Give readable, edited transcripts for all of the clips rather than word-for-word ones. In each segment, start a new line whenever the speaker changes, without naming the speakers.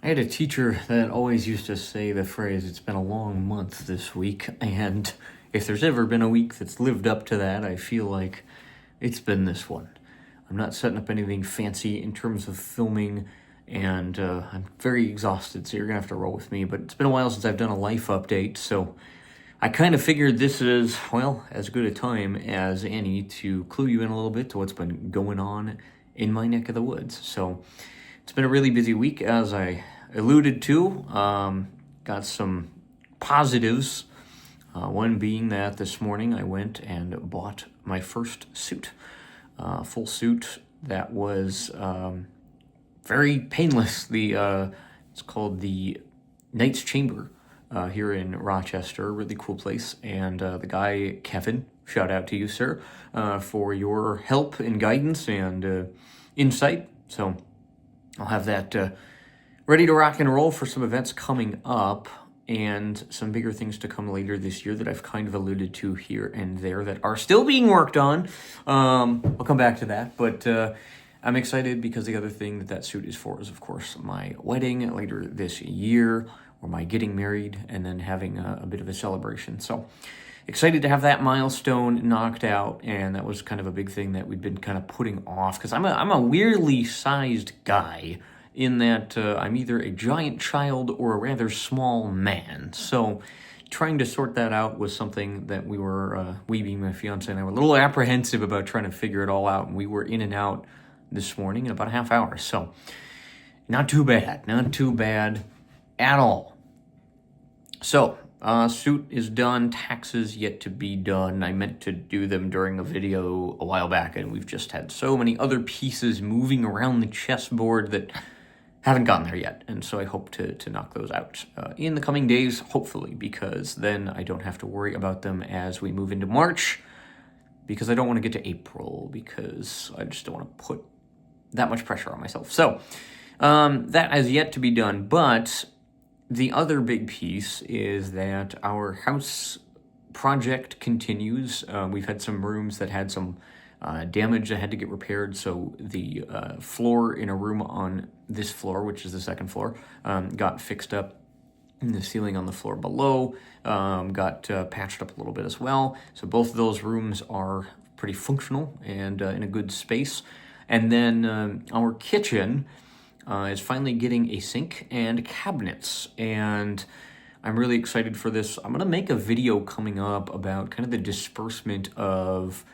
I had a teacher that always used to say the phrase, "It's been a long month this week," and if there's ever been a week that's lived up to that, I feel like it's been this one. I'm not setting up anything fancy in terms of filming, and I'm very exhausted, so you're gonna have to roll with me, but it's been a while since I've done a life update, so I kind of figured this is, well, as good a time as any to clue you in a little bit to what's been going on in my neck of the woods. So it's been a really busy week, as I alluded to. Got some positives. One being that this morning I went and bought my first suit, full suit that was very painless. It's called the Knight's Chamber here in Rochester, really cool place. And the guy, Kevin, shout out to you, sir, for your help and guidance and insight. So I'll have that ready to rock and roll for some events coming up and some bigger things to come later this year that I've kind of alluded to here and there that are still being worked on. I'll come back to that, but I'm excited because the other thing that suit is for is, of course, my wedding later this year, or my getting married, and then having a bit of a celebration. So excited to have that milestone knocked out, and that was kind of a big thing that we'd been kind of putting off, because I'm a weirdly sized guy in that I'm either a giant child or a rather small man. So trying to sort that out was something that we being my fiance and I were a little apprehensive about trying to figure it all out, and we were in and out this morning in about a half hour. So not too bad at all. So suit is done, taxes yet to be done. I meant to do them during a video a while back, and we've just had so many other pieces moving around the chessboard that haven't gotten there yet, and so I hope to knock those out in the coming days, hopefully, because then I don't have to worry about them as we move into March, because I don't want to get to April, because I just don't want to put that much pressure on myself. So that has yet to be done, but the other big piece is that our house project continues. We've had some rooms that had some damage that had to get repaired, so the floor in a room on this floor, which is the second floor, got fixed up, and the ceiling on the floor below got patched up a little bit as well. So both of those rooms are pretty functional and in a good space. And then our kitchen is finally getting a sink and cabinets, and I'm really excited for this. I'm going to make a video coming up about kind of the disbursement of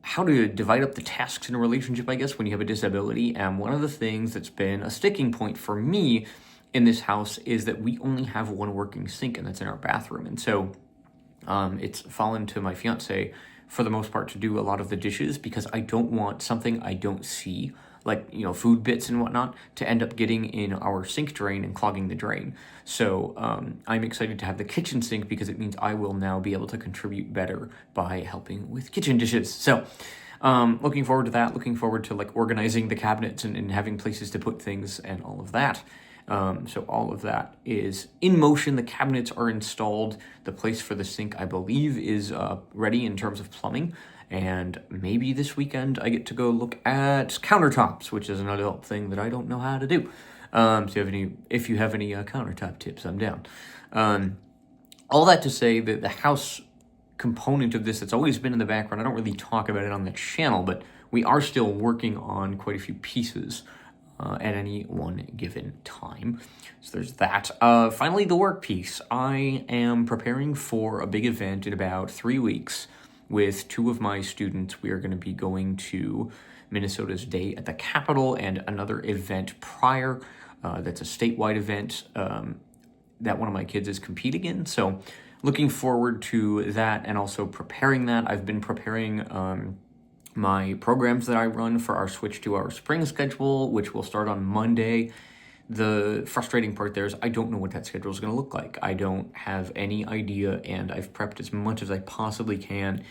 how to divide up the tasks in a relationship, I guess, when you have a disability. And one of the things that's been a sticking point for me in this house is that we only have one working sink, and that's in our bathroom. And so it's fallen to my fiance, for the most part, to do a lot of the dishes, because I don't want something I don't see, like, food bits and whatnot, to end up getting in our sink drain and clogging the drain. So I'm excited to have the kitchen sink, because it means I will now be able to contribute better by helping with kitchen dishes. So looking forward to that, looking forward to organizing the cabinets and having places to put things and all of that. So all of that is in motion. The cabinets are installed. The place for the sink, I believe, is ready in terms of plumbing. And maybe this weekend I get to go look at countertops, which is an adult thing that I don't know how to do. So if you have any countertop tips, I'm down. All that to say that the house component of this that's always been in the background, I don't really talk about it on the channel, but we are still working on quite a few pieces at any one given time. So there's that. Finally, the work piece. I am preparing for a big event in about 3 weeks with two of my students. We are going to be going to Minnesota's Day at the Capitol and another event prior. That's a statewide event that one of my kids is competing in. So looking forward to that, and also preparing that. I've been preparing my programs that I run for our switch to our spring schedule, which will start on Monday. The frustrating part there is I don't know what that schedule is going to look like. I don't have any idea, and I've prepped as much as I possibly can.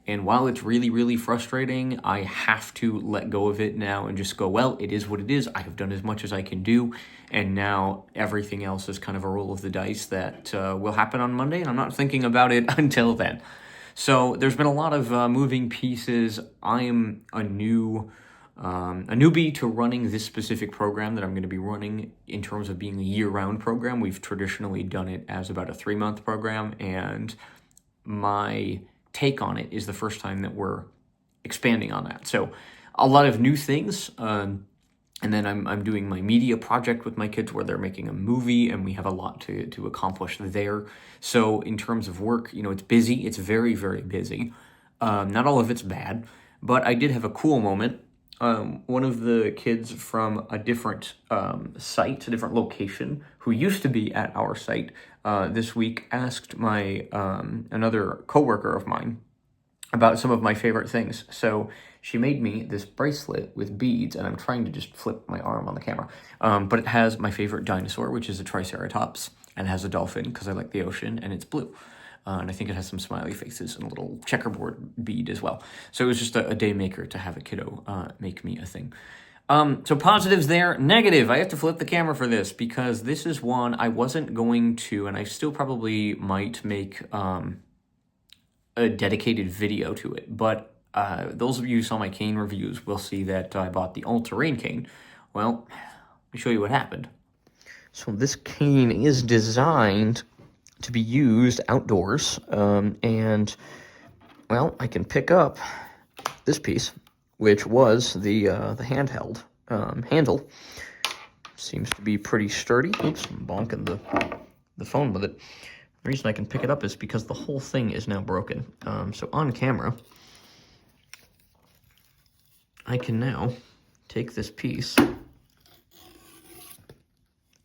And while it's really, really frustrating, I have to let go of it now and just go, well, it is what it is. I have done as much as I can do, and now everything else is kind of a roll of the dice that will happen on Monday, and I'm not thinking about it until then. So there's been a lot of moving pieces. I am a new a newbie to running this specific program that I'm going to be running in terms of being a year-round program. We've traditionally done it as about a 3-month program, and my take on it is the first time that we're expanding on that. So a lot of new things. And then I'm doing my media project with my kids where they're making a movie, and we have a lot to accomplish there. So in terms of work, it's busy. It's very, very busy. Not all of it's bad, but I did have a cool moment. One of the kids from a different site, a different location, who used to be at our site this week, asked my another coworker of mine about some of my favorite things. So she made me this bracelet with beads, and I'm trying to just flip my arm on the camera. But it has my favorite dinosaur, which is a Triceratops, and it has a dolphin because I like the ocean, and it's blue. And I think it has some smiley faces and a little checkerboard bead as well. So it was just a day maker to have a kiddo make me a thing. So positives there. Negative, I have to flip the camera for this because this is one I wasn't going to, and I still probably might make a dedicated video to it. But those of you who saw my cane reviews will see that I bought the all-terrain cane. Well, let me show you what happened. So this cane is designed to be used outdoors, and, well, I can pick up this piece, which was the handheld handle. Seems to be pretty sturdy. Oops, I'm bonking the phone with it. The reason I can pick it up is because the whole thing is now broken. So on camera, I can now take this piece,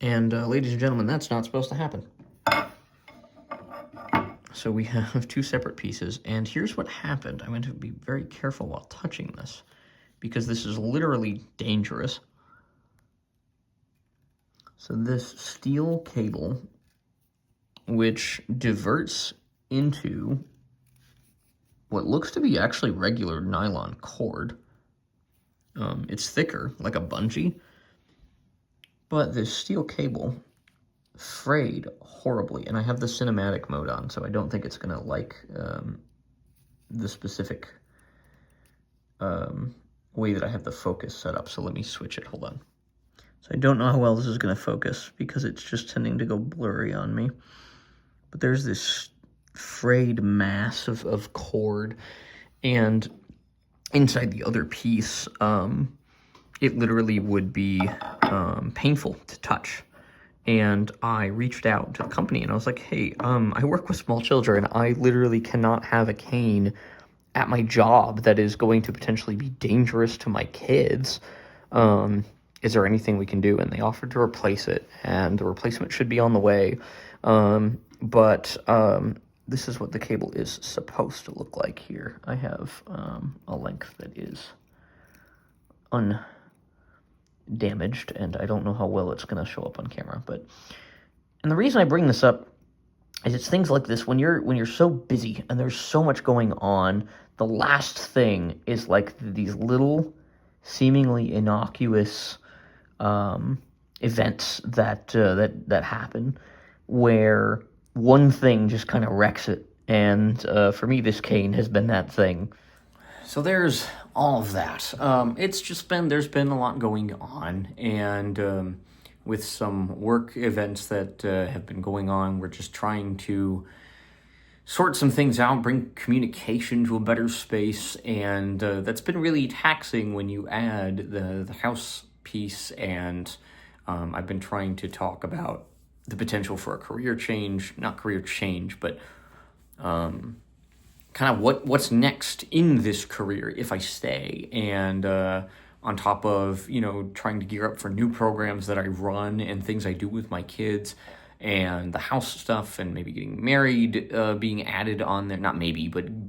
and ladies and gentlemen, that's not supposed to happen. So we have two separate pieces, and here's what happened. I'm going to be very careful while touching this, because this is literally dangerous. So this steel cable, which diverts into what looks to be actually regular nylon cord. It's thicker, like a bungee, but this steel cable frayed horribly, and I have the cinematic mode on, so I don't think it's gonna like the specific way that I have the focus set up. So let me switch it. Hold on. So I don't know how well this is gonna focus because it's just tending to go blurry on me. But there's this frayed mass of cord, and inside the other piece, it literally would be painful to touch. And I reached out to the company, and I was like, hey, I work with small children. I literally cannot have a cane at my job that is going to potentially be dangerous to my kids. Is there anything we can do? And they offered to replace it, and the replacement should be on the way. But this is what the cable is supposed to look like here. I have a length that is undamaged, and I don't know how well it's going to show up on camera. And the reason I bring this up is it's things like this. When you're so busy and there's so much going on, the last thing is like these little seemingly innocuous events that happen where one thing just kind of wrecks it. And for me, this cane has been that thing. So there's all of that. There's been a lot going on, and with some work events that have been going on, we're just trying to sort some things out, bring communication to a better space, and that's been really taxing when you add the house piece, and I've been trying to talk about the potential for a not career change, but kind of what's next in this career if I stay, and on top of, trying to gear up for new programs that I run and things I do with my kids, and the house stuff, and maybe getting married being added on there. Not maybe, but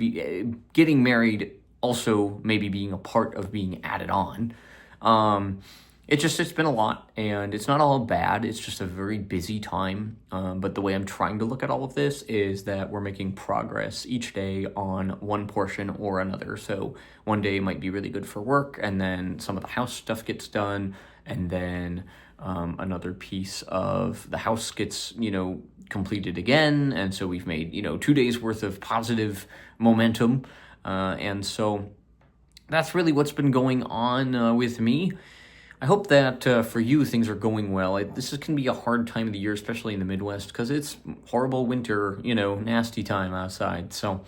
getting married also maybe being a part of being added on. It's been a lot, and it's not all bad. It's just a very busy time. But the way I'm trying to look at all of this is that we're making progress each day on one portion or another. So one day might be really good for work, and then some of the house stuff gets done, and then another piece of the house gets, completed again. And so we've made, 2 days worth of positive momentum. And so that's really what's been going on with me. I hope that for you things are going well. This can be a hard time of the year, especially in the Midwest, because it's horrible winter, nasty time outside. So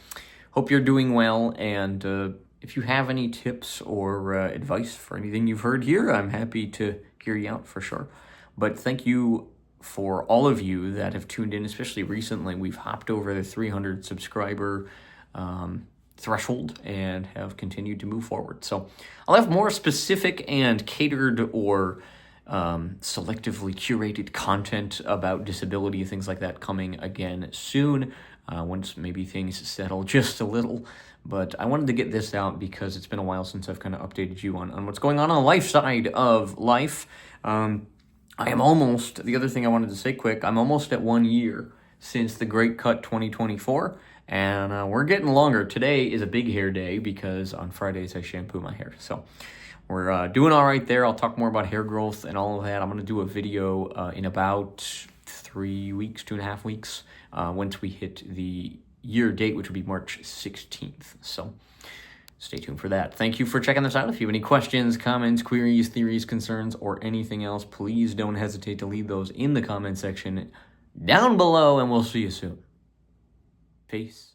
hope you're doing well, and if you have any tips or advice for anything you've heard here, I'm happy to hear you out for sure. But thank you for all of you that have tuned in, especially recently. We've hopped over the 300 subscriber threshold and have continued to move forward. So I'll have more specific and catered or selectively curated content about disability, things like that, coming again soon, once maybe things settle just a little. But I wanted to get this out because it's been a while since I've kind of updated you on what's going on the life side of life. I am almost, the other thing I wanted to say quick, I'm almost at 1 year since the Great Cut 2024, and we're getting longer. Today is a big hair day because on Fridays I shampoo my hair. So we're doing all right there. I'll talk more about hair growth and all of that. I'm going to do a video in about 3 weeks, 2.5 weeks, once we hit the year date, which would be March 16th. So stay tuned for that. Thank you for checking this out. If you have any questions, comments, queries, theories, concerns, or anything else, please don't hesitate to leave those in the comment section down below, and we'll see you soon. Peace.